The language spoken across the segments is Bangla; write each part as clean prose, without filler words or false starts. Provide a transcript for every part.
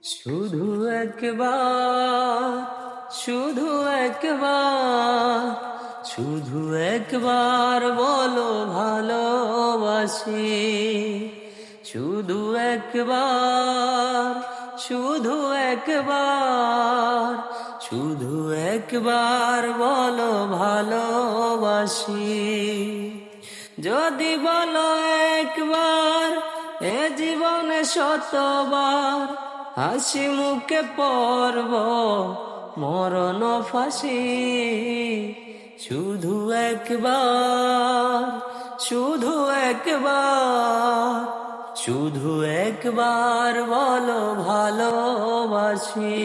শুধু একবার, শুধু একবার, শুধু একবার বলো ভালোবাসি। শুধু একবার, শুধু একবার, শুধু একবার বলো ভালোবাসি। যদি বলো একবার, এ জীবনে শতবার হাসি মুখে পড়ব মরণ ফাঁসি। শুধু একবার, শুধু একবার, শুধু একবার বলো ভালোবাসি।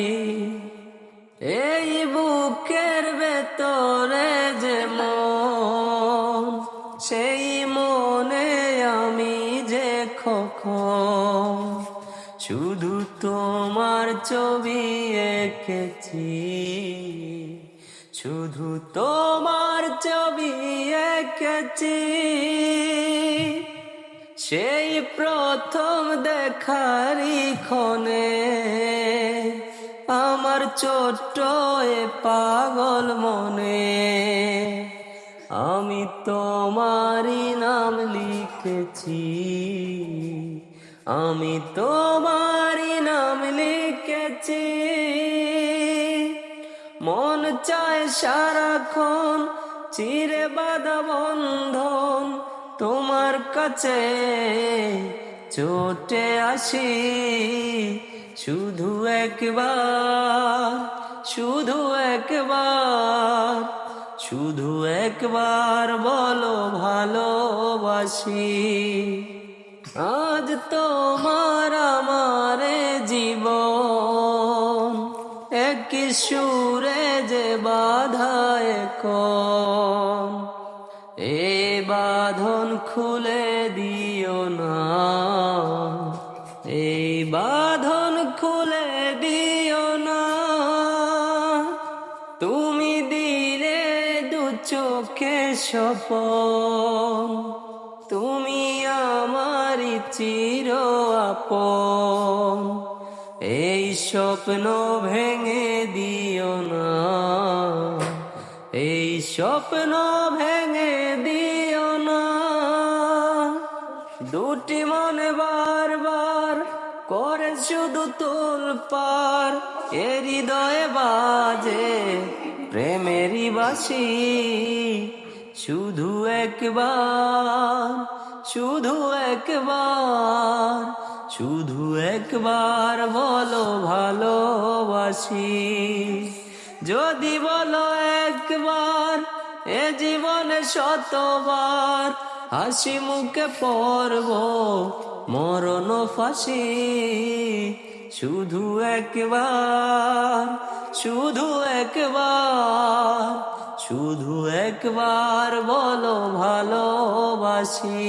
এই বুকের ভেতরে যে মন, সেই মনে আমি যে কখন শুধু তোমার ছবি এঁকেছি, শুধু তোমার ছবি এঁকেছি। সেই প্রথম দেখারি ক্ষণে আমার ছোট্ট এ পাগল মনে আমি তোমারই নাম লিখেছি, আমি তোমারই নাম লিখেছি। মন চায় সারাক্ষণ চিরে বাঁধা বন্ধন তোমার কাছে ছুটে আসি। শুধু একবার, শুধু একবার, শুধু একবার বলো ভালোবাসি। আজ তোমার আমার জীবন এক সুরে যে বাঁধা এখন, এ বাঁধন খুলে দিও না, এই বাঁধন খুলে দিও না। তুমি দিলে দু চোখে স্বপন, তুমি আমারই চির আপন। এই স্বপ্ন ভেঙে দিও না, এই স্বপ্ন ভেঙে দিও না। দুটি মনে বারবার করে শুধু তোলপাড়, এ হৃদয়ে বাজে প্রেমেরই বাঁশি। শুধু একবার, শুধু একবার, শুধু একবার বলো ভালোবাসি। যদি বলো একবার, এ জীবনে শতবার হাসি মুখে পড়ব মরণ ফাঁসি। শুধু একবার, শুধু একবার, শুধু একবার বলো ভালোবাসি।